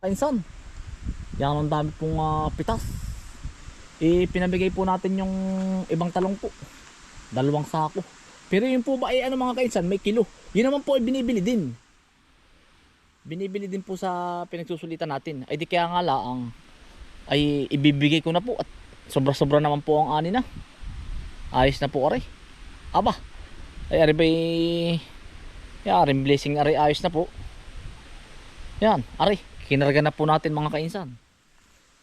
Kainsan, yan ang dami pong pitas. Pinabigay po natin yung ibang talong po. 2 sako. Pero yun po ba ay ano mga kainsan, may kilo. Yun naman po ay binibili din. Binibili din po sa pinagsusulitan natin. Ay di kaya nga laang ay ibibigay ko na po at sobra-sobra naman po ang ani na. Ayos na po aray. Aba. Ay ari bay yaring blessing aray, ayos na po. Yan, aray. Kinarga na po natin mga kainsan.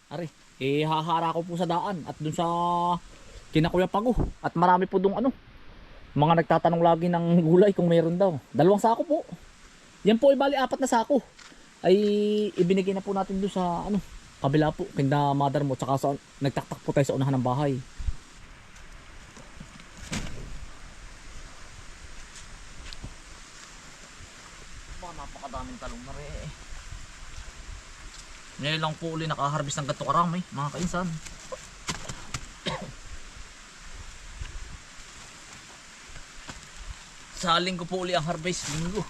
Aray, hahara ko po sa daan at dun sa kinakuya pago. At marami po dong mga nagtatanong lagi ng gulay kung mayroon daw. 2 sako po. Yan po ay bali 4 na sako. Ay ibinigay na po natin dun sa kabila po, kinda mother mo. Tsaka sa, nagtaktak po tayo sa unahan ng bahay. Napakadaming talong na rin. Ngayon lang po uli nakaharvest ng ganito karami mga kainsan. Sa linggo po uli ang harvest, linggo.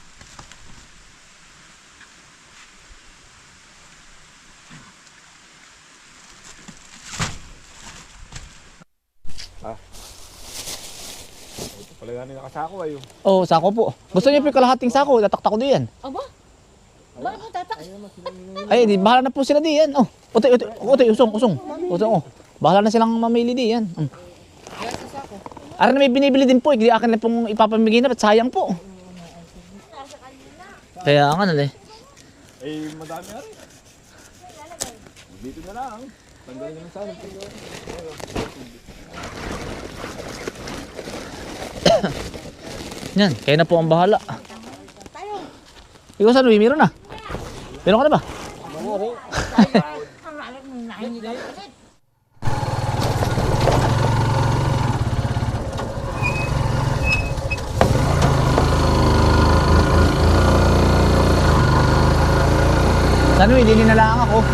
Ito pala gano'n nakasako ay. Oo, sako po. Gusto niyo po yung kalahating sako, tataktak ko diyan. Aba? Bakit mo tatak? Ay, di, bahala na po sila diyan. Oh, utoy, usong. Oh. Bahala na silang mamili diyan. Ara na may binibili din po, hindi akin na pong ipapamigay na, at sayang po. Kaya nga nalay. Eh, madami na rin. Dito na lang. Tanggalin naman sana. Yan, kayo na po ang bahala. Ikaw saan, Uy? Meron na? Meron ka na ba? Saan, Uy? Dini na lang ako.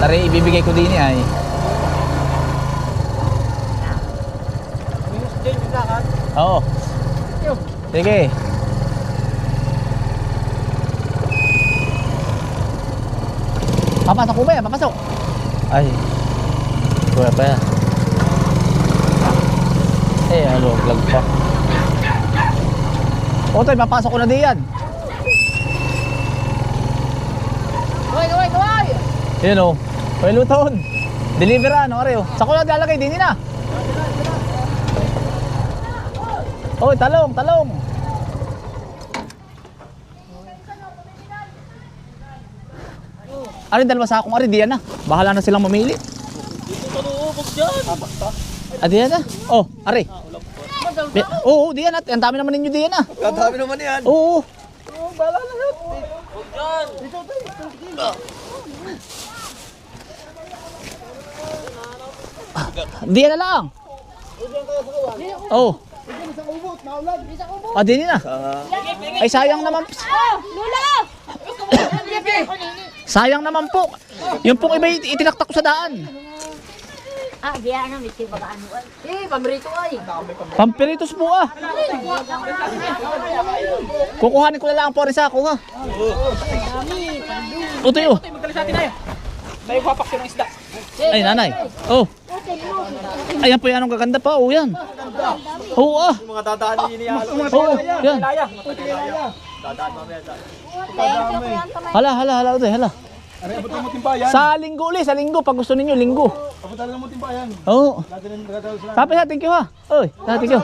Tari, ibibigay ko din ay. Oo. Sige. Papasok ko ba yan? Papasok. Ay. Kuya pa yan. Vlog pa. Otoy, papasok ko na diyan. Kaway! Yun o. Oy, luton. Deliver areo. Sa ko na lalagay din na. Oy, talong. Ari, 2 sakong ari, diyan na. Bahala na silang mamili. Dito ka nuubog dyan. Diyan na. Oh, ari. Oo, diyan na. Ang dami naman ninyo diyan na. Kadami naman yan. Oo. Bala na yan. Huwag dyan. Dito. Diyan na lang. Oh. Diyan na. Ay, sayang naman. Lula! Sayang naman po. Yung pong iba itinaktak ko sa daan. Di ano, may bagaan mo ay. Pamerito ay. Pampiritos po ah. Kukuhanin ko na lang po rin sa ako ha. Utoy oh. Magkalisati na yun. Tayo papaksyon ng isda. Ay nanay. Oh. Ayan po yan ang gaganda pa. Oh yan. Oo ah. Mga dadaan niya niya. Oo yan. Dadaan mamaya dyan. Hala utoy hala. Aray, abot mo timbayan. Sa linggo ulit. Sa linggo pag gusto ninyo linggo. Abot talaga mo timbayan. Oo. Dadaan sila. Sabi ha, thank you ha. Oy, thank you.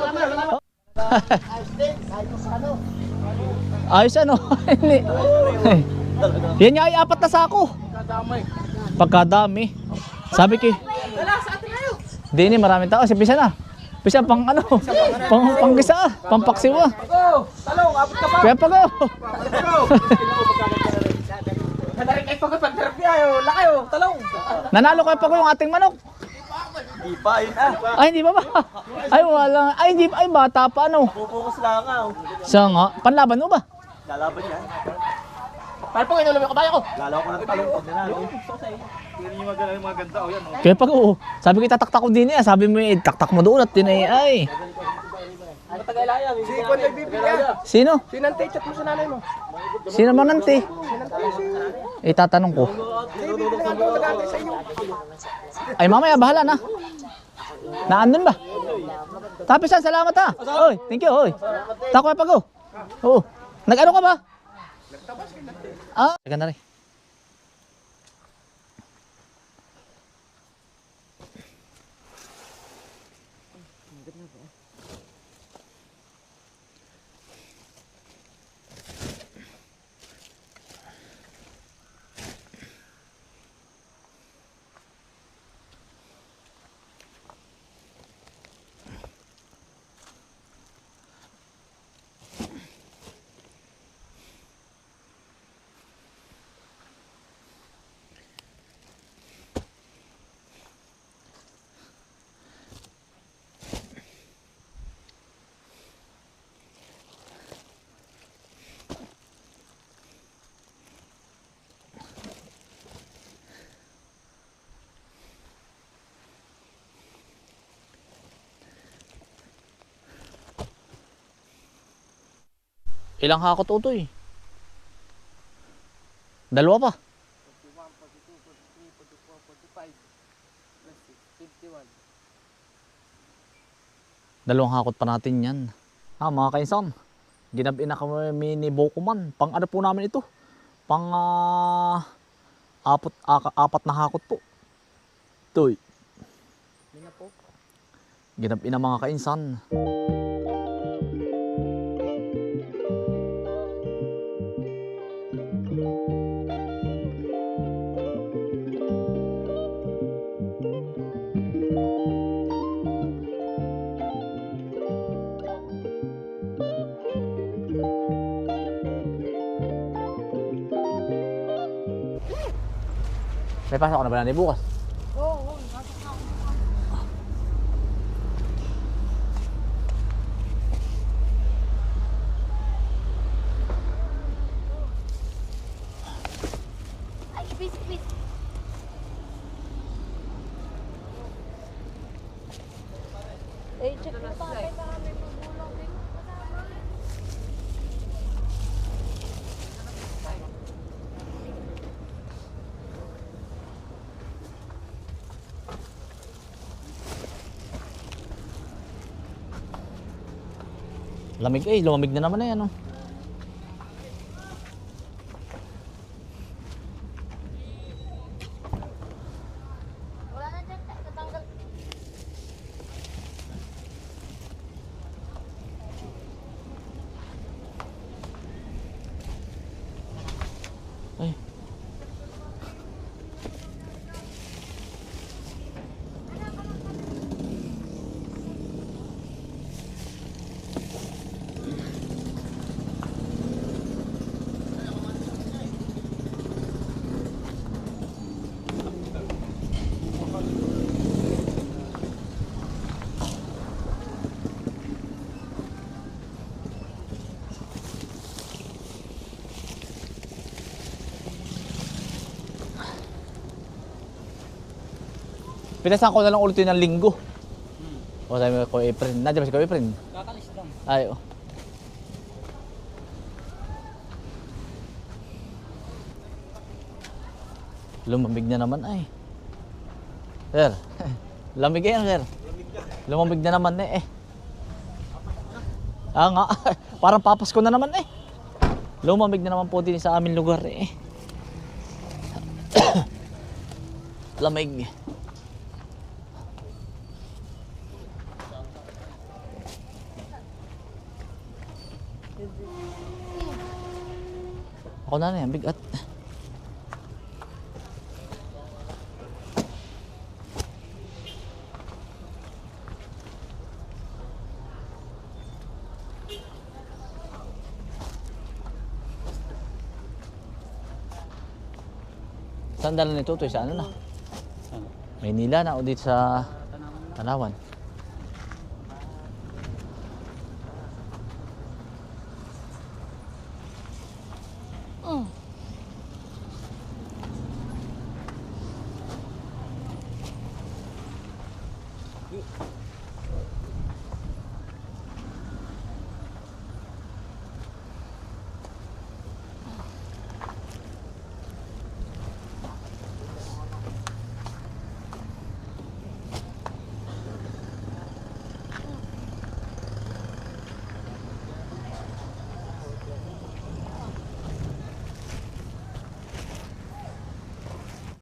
Ayos ano? Yan nga ay 4 na sako. Pagkadami. Sabi ko. Di ni maraming tao. Pisa na. Pisa pang panggisa. Pampaksiwa. Talong, abot ka pa. Kaya pag Madaling kayo pagpag-therapy ayo. Laki oh, talong. nanalo kayo pag yung ating manok. Di pa yun ah. Ay, hindi ba ba? Ay, wala. Ay, hindi. Ay, bata pa ano. Pupukus lang nga. Siya nga. Panlaban mo ba? Lalaban yan. Paano po inulong yung kabayo ko? Lalaw ko ng talong pag nanalo. Hindi niyo maganda o yan o. Kaya pag sabi ko tataktak ko din eh. Sabi mo taktak mo doon at tinay ay. Matagal yan. Si Kwan ay bibigyan. Sino? Sinante, chat mo sa nanay mo. Sino man nanti? Itatanong ko. Bibigyan ako nag-ate sa inyo. Ay mamaya, bahala na. Naandun ba? Tapisan, salamat ha. Oy, thank you, oy. Tako pa go. Oo. Nag-ano ka ba? Ah, ganda rin. Ilang hakot utoy? Dalawa pa. 2 hakot pa natin yan. Mga kainsan, ginabi na kami ni Bokuman. Pang ano po namin ito? Pang apat na hakot po. Toy. Ginabi na mga kainsan. May pasok na ba na bukas? Oo, ay, bis. Eh, check mo pa kay marami magulang din. Lamig lumamig na naman ano. Wala na dyan, tatanggal. Ay. Pinasan ko na lang ulit yun ng linggo. O sabi ko Efren. Nandiyan ba si Efren? Kakalis lang. Ay, oh. Lumamig na naman ay. Sir, lamig yan sir. Lumamig na naman eh. Ah nga, parang papasko na naman eh. Lumamig na naman po din sa aming lugar eh. Lamig. Ako na yan, bigat. Saan dala nito? Ito sa ano na? Maynila na o dito sa Tanawan.